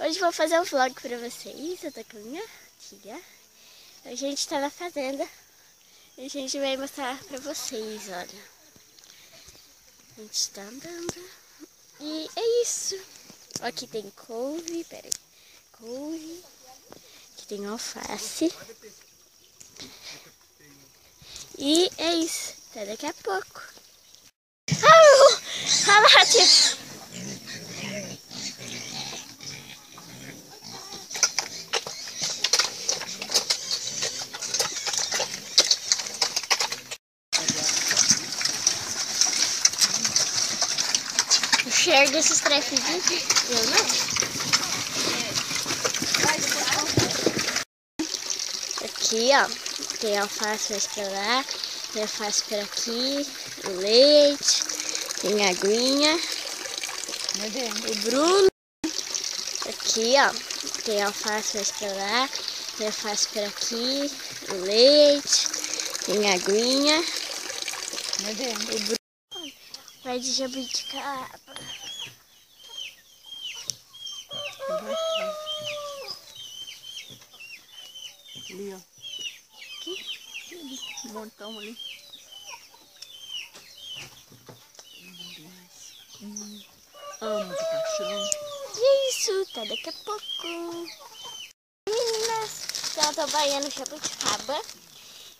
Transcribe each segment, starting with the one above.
Hoje vou fazer um vlog pra vocês. Eu tô com a minha filha. A gente tá na fazenda e a gente vai mostrar pra vocês, olha. A gente tá andando e é isso. Aqui tem couve, peraí. Couve. Aqui tem alface. E é isso. Até daqui a pouco. O cheiro desses trefezinhos, eu não. Aqui, ó, tem alface mais pra lá, tem alface por aqui, leite, tem aguinha. O Bruno. Aqui, ó, tem alface mais pra lá, tem alface por aqui, leite, tem aguinha. O Bruno. Vai de jabuticaba. Ali, ó. Aqui? Um montão ali. Amo de paixão. E é isso, até daqui a pouco. Meninas, então eu tô banhando jabuticaba.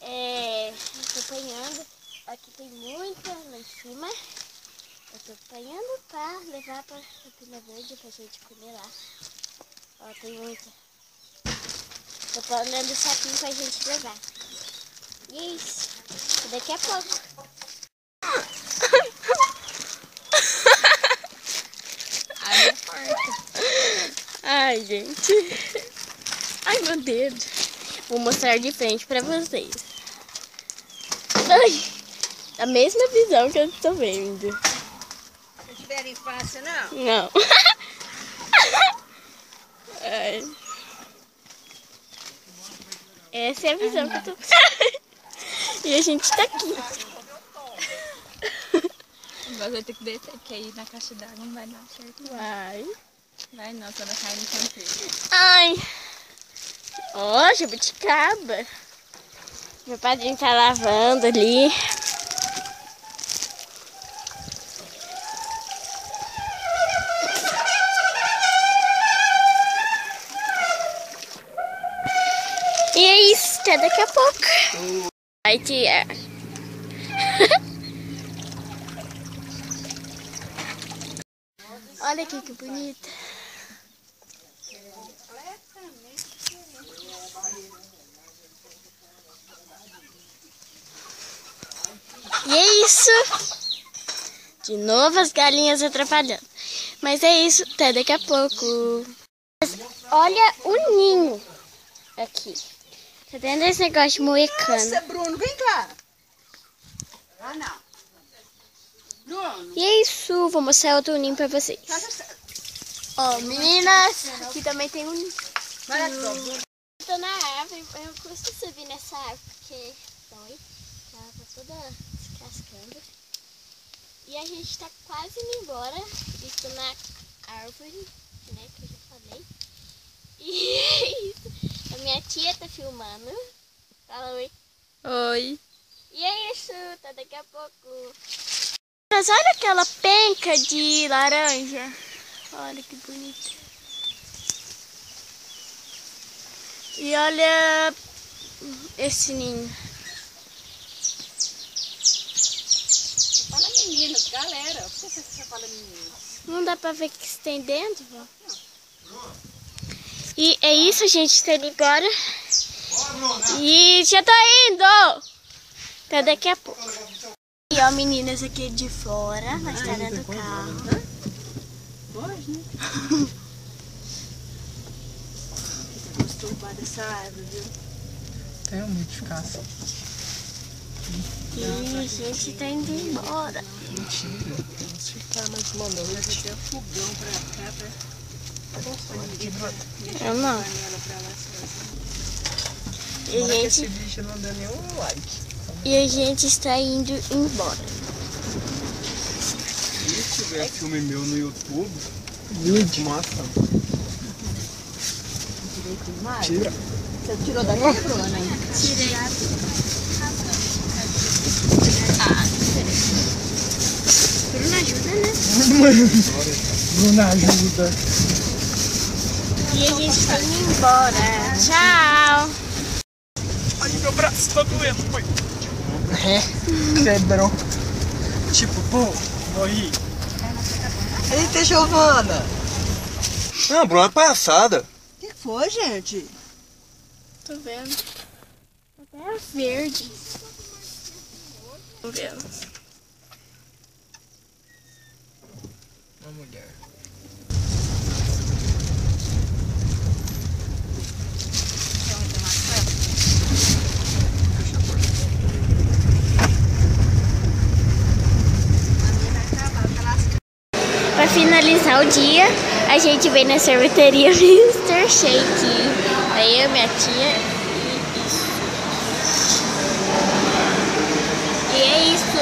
Eu tô apanhando. Aqui tem muita lá em cima. Eu tô apanhando pra levar pra Campina Verde pra gente comer lá. Ó, tem muita. Tô planejando o saquinho pra gente levar. E é isso. Daqui a pouco. Ai, porta. Ai, gente. Ai, meu dedo. Vou mostrar de frente pra vocês. Ai, a mesma visão que eu tô vendo. Se tiverem fácil, não? Não. Ai. Essa é a visão que eu tô. E a gente tá aqui. Agora vai ter que descer, porque aí na caixa d'água não vai dar certo. Vai. Vai não, só vai cair no canteiro. Ai. Ó, jabuticaba. Meu padrinho tá lavando ali. E é isso, até daqui a pouco. Vai, tia. Olha aqui que bonita. E é isso. De novo as galinhas atrapalhando. Mas é isso, até daqui a pouco. Olha o ninho aqui. Tá vendo esse negócio de moecano? Nossa, Bruno, vem cá. Ah, não. Bruno. E é isso, vou mostrar outro ninho pra vocês. Ó, meninas, aqui também tem um ninho. Tô na árvore, eu custo subir nessa árvore porque dói. Ela tá toda descascando. E a gente tá quase indo embora. Estou na árvore, né, que eu já falei. E é isso. A minha tia tá filmando. Fala oi. Oi. E é isso, tá daqui a pouco. Mas olha aquela penca de laranja. Olha que bonito. E olha esse ninho. Você fala meninas, galera. Por que você fala meninas? Não dá pra ver o que tem dentro, vó? E é isso, gente, tá indo agora. E já tá indo! Até daqui a pouco. E ó, meninas aqui de fora, na estrada do carro. Pode, né? Você gostou dessa árvore, viu? Tem uma edificação. E a gente tá indo embora. Mentira. Não sei que tá mais uma noite. Vai ter um fogão pra cá, Eu não. E Agora que a esse gente, vídeo não dá nenhum like. e a gente está indo embora. Se tiver filme meu no YouTube, vídeo, mostra. aqui mais? Tira. Você tirou daqui, Bruna? Tirei. Ah, diferente. Bruna ajuda, né? Bruna ajuda. E a gente tem que ir embora. Tchau. Ai, meu braço tá doendo, pai. É, quebrou. Tipo, pô, morri. Eita, Giovana! Não, Bruna, é palhaçada. O que foi, gente? Tô vendo. Até verde. Tô vendo. Uma mulher. Pra finalizar o dia, a gente veio na sorveteria Mr. Shake. Aí eu, minha tia e isso. E é isso.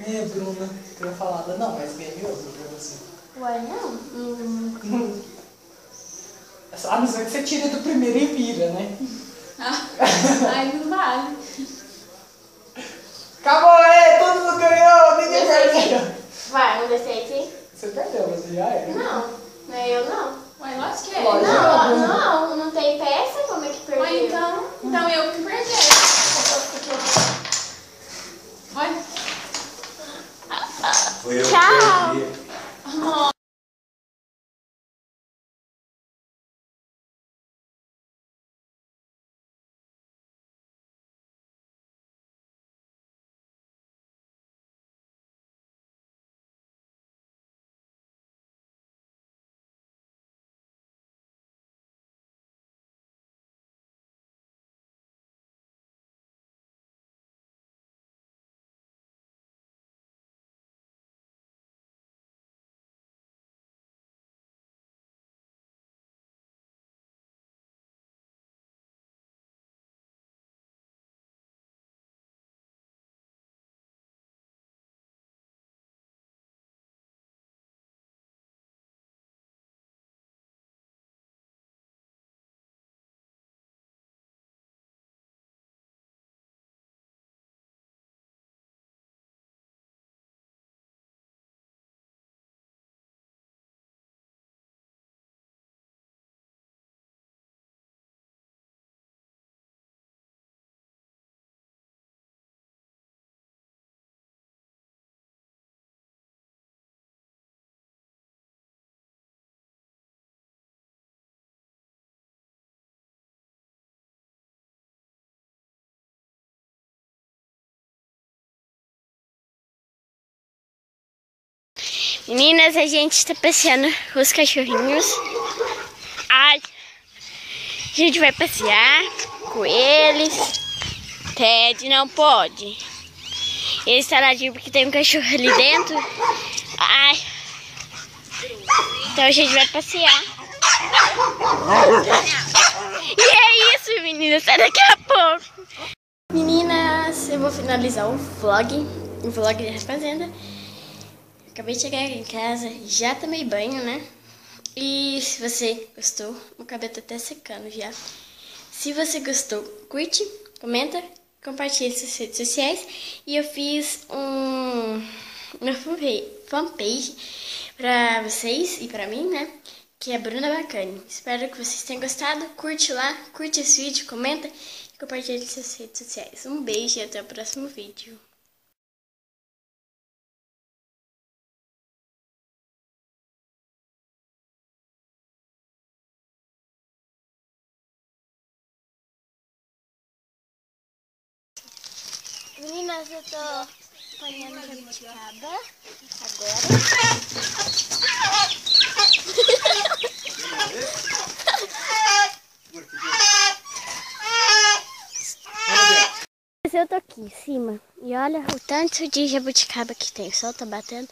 É, Bruna, eu ia falar, não, mas ganhou pra você. Uai, não. A não ser que você tire do primeiro e vira, né? Ai, não vale. Acabou, todo mundo ganhou, ninguém perdeu. Vai, 1, 2, 3. Você perdeu, você já era. Não, não é eu não. Ué, lógico que é. Lógico. Não tem peça, como é que perdeu? Ué, então eu que perdi. Ué. Tchau. Meninas, a gente tá passeando com os cachorrinhos. Ai, a gente vai passear com eles. Ted não pode. Ele está ladinho porque tem um cachorro ali dentro. Ai. Então a gente vai passear. E é isso, meninas. Até daqui a pouco. Meninas, eu vou finalizar o vlog da fazenda. Acabei de chegar em casa, já tomei banho, né? E se você gostou, o cabelo tá até secando já. Se você gostou, curte, comenta, compartilha nas suas redes sociais. E eu fiz uma fanpage pra vocês e pra mim, né? Que é Bruna Bacani. Espero que vocês tenham gostado. Curte lá, curte esse vídeo, comenta e compartilha nas suas redes sociais. Um beijo e até o próximo vídeo. Meninas, eu tô apanhando jabuticaba agora. Mas eu tô aqui em cima e olha o tanto de jabuticaba que tem. O sol tá batendo.